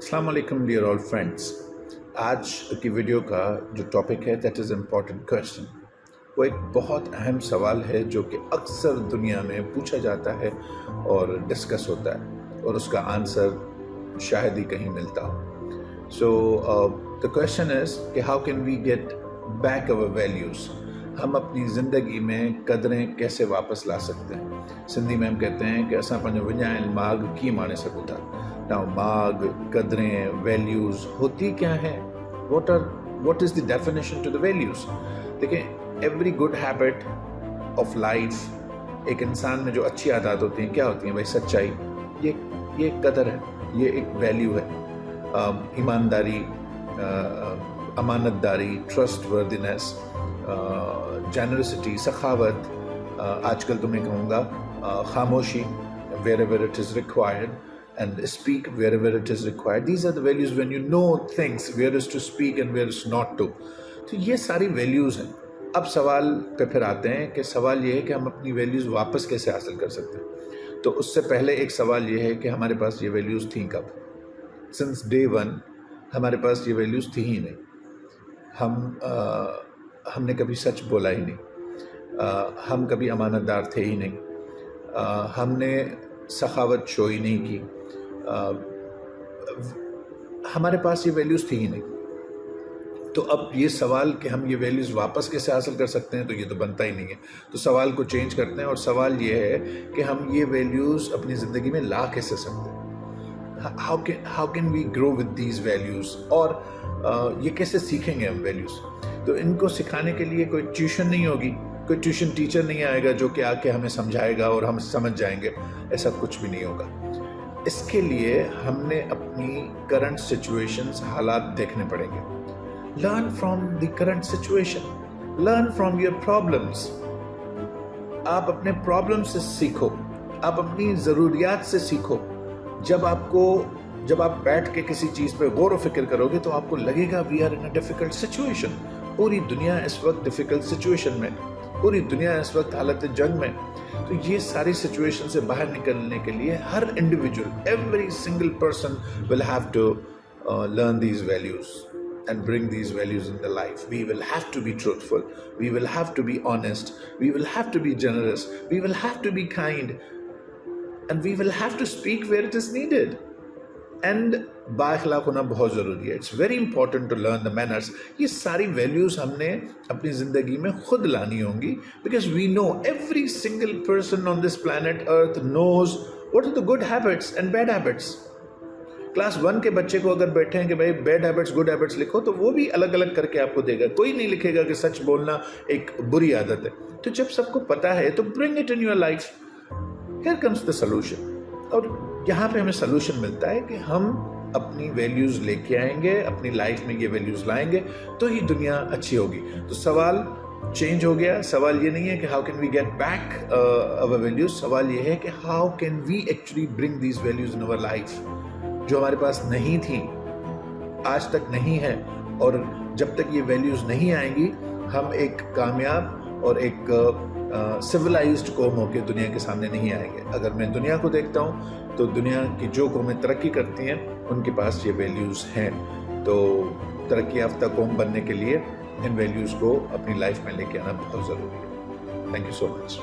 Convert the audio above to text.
अस्सलाम वालेकुम dear all friends. आज की वीडियो का जो टॉपिक है दैट इज़ इम्पॉर्टेंट क्वेश्चन। वो एक बहुत अहम सवाल है जो कि अक्सर दुनिया में पूछा जाता है और डिस्कस होता है और उसका आंसर शायद ही कहीं मिलता हो। सो द क्वेश्चन इज़ कि how can we get back our values. हम अपनी ज़िंदगी में कदरें कैसे वापस ला सकते हैं। सिंधी में हम कहते हैं कि असां पंहिंजो विञायल माग कीअं माणे सघूं था। नाउ माग, कदरें, वैल्यूज़ होती क्या हैं? What is the definition to the values? देखिए, every good habit of life, एक इंसान में जो अच्छी आदत होती हैं क्या होती हैं भाई? सच्चाई, ये कदर है, ये एक वैल्यू है। ईमानदारी, अमानतदारी, ट्रस्टवर्दिनेस, जेनरसिटी, सखावत, आजकल तो मैं कहूँगा खामोशी, wherever it is required, and speak wherever it is required. These are the values when you know things, where is to speak and where is not to. तो ये सारी वैल्यूज़ हैं। अब सवाल पे फिर आते हैं कि सवाल ये है कि हम अपनी वैल्यूज़ वापस कैसे हासिल कर सकते हैं। तो उससे पहले एक सवाल ये है कि हमारे पास ये वैल्यूज़ थी कब? सिंस डे वन हमारे पास ये वैल्यूज़ थी ही नहीं। हमने कभी सच बोला ही नहीं। हम कभी अमानतदार थे ही नहीं। हमने सखावत शो ही नहीं की। हमारे पास ये वैल्यूज़ थी ही नहीं। तो अब ये सवाल कि हम ये वैल्यूज़ वापस कैसे हासिल कर सकते हैं, तो ये तो बनता ही नहीं है। तो सवाल को चेंज करते हैं और सवाल ये है कि हम ये वैल्यूज़ अपनी ज़िंदगी में ला कैसे सकते हैं। How can we grow with these values, और ये कैसे सीखेंगे हम वैल्यूज़। तो इनको सिखाने के लिए कोई ट्यूशन नहीं होगी, कोई ट्यूशन टीचर नहीं आएगा जो कि आके हमें समझाएगा और हम समझ जाएंगे। ऐसा कुछ भी नहीं होगा। इसके लिए हमने अपनी करंट सिचुएशंस, हालात देखने पड़ेंगे। Learn from the current situation, learn from your problems. आप अपने प्रॉब्लम से सीखो, आप अपनी ज़रूरियात से सीखो। जब आप बैठ के किसी चीज़ पे गौर व फिक्र करोगे तो आपको लगेगा we are in a difficult situation. पूरी दुनिया इस वक्त डिफ़िकल्ट सिचुएशन में, पूरी दुनिया इस वक्त हालत जंग में। तो ये सारी सिचुएशन से बाहर निकलने के लिए हर individual, every single person will have to learn these values and bring these values in their life. We will have to be truthful, we will have to be honest, we will have to be generous, we will have to be kind, and we will have to speak where it is needed. And बाखलाक होना बहुत ज़रूरी है। It's very important to learn the manners. ये सारी values हमने अपनी ज़िंदगी में खुद लानी होंगी, because we know every single person on this planet earth knows what are the good habits and bad habits. Class 1 के बच्चे को अगर बैठे हैं कि भाई बैड हैबिट्स गुड हैबिट्स लिखो, तो वो भी अलग अलग करके आपको देगा। कोई नहीं लिखेगा कि सच बोलना एक बुरी आदत है। तो जब सबको पता है तो bring it in your life. Here comes the solution. और यहाँ पे हमें सोल्यूशन मिलता है कि हम अपनी वैल्यूज़ लेके आएंगे, अपनी लाइफ में ये वैल्यूज़ लाएंगे, तो ही दुनिया अच्छी होगी। तो सवाल चेंज हो गया। सवाल ये नहीं है कि how can we get back our values. सवाल ये है कि how can we actually bring these values in our life, जो हमारे पास नहीं थी, आज तक नहीं है। और जब तक ये वैल्यूज़ नहीं आएंगी, हम एक कामयाब और एक सिविलाइज्ड कौम होकर दुनिया के सामने नहीं आएंगे। अगर मैं दुनिया को देखता हूँ तो दुनिया की जो कौमें तरक्की करती हैं उनके पास ये वैल्यूज़ हैं। तो तरक्की याफ्ता कौम बनने के लिए इन वैल्यूज़ को अपनी लाइफ में लेके आना बहुत ज़रूरी है। Thank you so much.